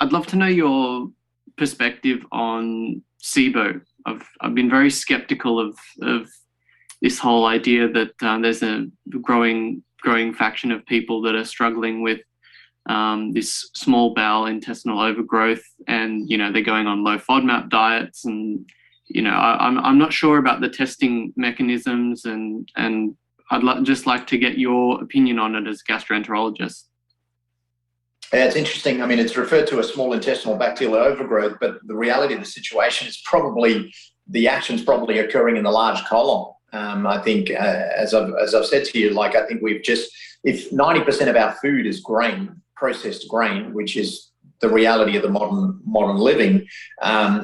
I'd love to know your perspective on SIBO. I've been very skeptical of this whole idea that there's a growing faction of people that are struggling with this small bowel intestinal overgrowth, and they're going on low FODMAP diets, and I'm not sure about the testing mechanisms, and I'd just like to get your opinion on it as a gastroenterologist. Yeah, it's interesting. I mean, it's referred to as small intestinal bacterial overgrowth, but the reality of the situation is probably the action's probably occurring in the large colon. I think, as I've said to you, I think if 90% of our food is grain, processed grain, which is the reality of the modern living,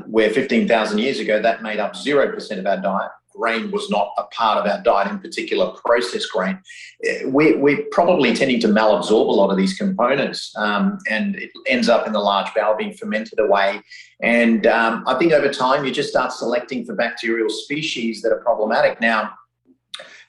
where 15,000 years ago that made up 0% of our diet. Grain was not a part of our diet, in particular processed grain. We're probably tending to malabsorb a lot of these components, and it ends up in the large bowel being fermented away. And I think over time you just start selecting for bacterial species that are problematic. Now,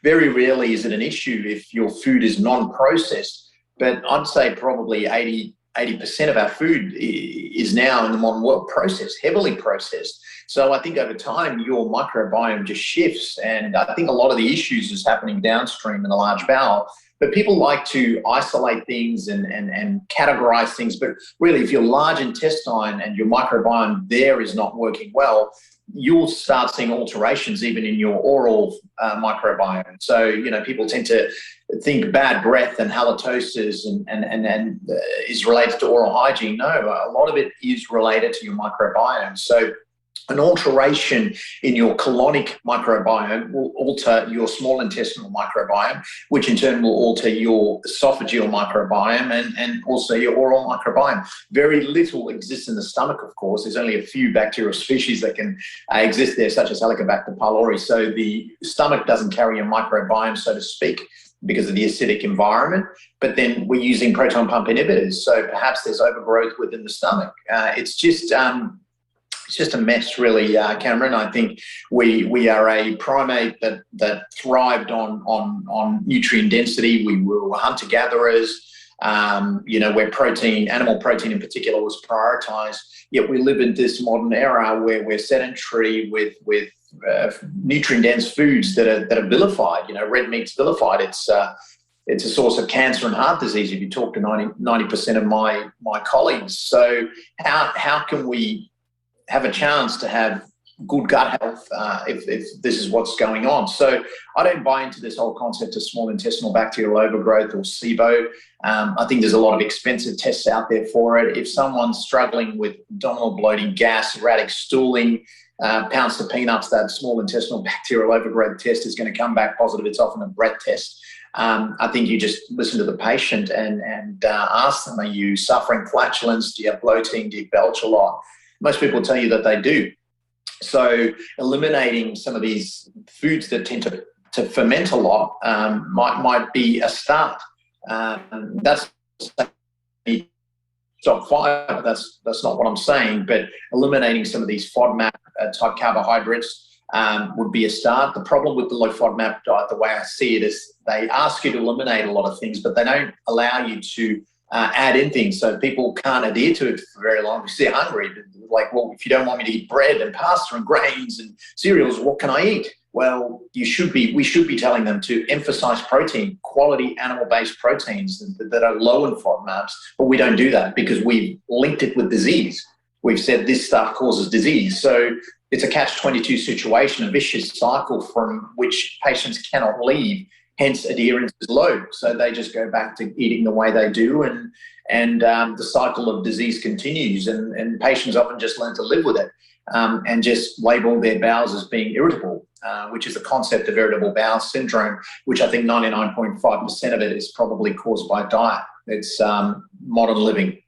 very rarely is it an issue if your food is non-processed, but I'd say probably 80% of our food is now in the modern world processed, heavily processed. So I think over time your microbiome just shifts, and I think a lot of the issues is happening downstream in the large bowel. But people like to isolate things and categorize things. But really, if your large intestine and your microbiome there is not working well, you'll start seeing alterations even in your oral microbiome. So, people tend to think bad breath and halitosis and is related to oral hygiene. No, a lot of it is related to your microbiome. So an alteration in your colonic microbiome will alter your small intestinal microbiome, which in turn will alter your esophageal microbiome and also your oral microbiome. Very little exists in the stomach, of course. There's only a few bacterial species that can exist there, such as Helicobacter pylori. So the stomach doesn't carry a microbiome, so to speak, because of the acidic environment, but then we're using proton pump inhibitors. So perhaps there's overgrowth within the stomach. It's just a mess, really, Cameron. I think we are a primate that thrived on nutrient density. We were hunter-gatherers. Where animal protein in particular was prioritized. Yet we live in this modern era where we're sedentary with nutrient-dense foods that are vilified. Red meat's vilified. It's a source of cancer and heart disease if you talk to 90% of my colleagues. So how can we have a chance to have good gut health if this is what's going on? So I don't buy into this whole concept of small intestinal bacterial overgrowth or SIBO. I think there's a lot of expensive tests out there for it. If someone's struggling with abdominal bloating, gas, erratic stooling, pounds to peanuts, that small intestinal bacterial overgrowth test is going to come back positive. It's often a breath test. I think you just listen to the patient and ask them, are you suffering flatulence? Do you have bloating? Do you belch a lot? Most people tell you that they do. So eliminating some of these foods that tend to ferment a lot might be a start. That's stop fire. That's not what I'm saying. But eliminating some of these FODMAP type carbohydrates would be a start. The problem with the low FODMAP diet, the way I see it, is they ask you to eliminate a lot of things, but they don't allow you to add in things. So people can't adhere to it for very long because they're hungry. Like, well, if you don't want me to eat bread and pasta and grains and cereals, what can I eat? Well, we should be telling them to emphasize protein, quality animal-based proteins that are low in FODMAPs, but we don't do that because we've linked it with disease. We've said this stuff causes disease. So it's a catch-22 situation, a vicious cycle from which patients cannot leave, hence adherence is low. So they just go back to eating the way they do, and the cycle of disease continues, and patients often just learn to live with it and just label their bowels as being irritable, which is the concept of irritable bowel syndrome, which I think 99.5% of it is probably caused by diet. It's modern living.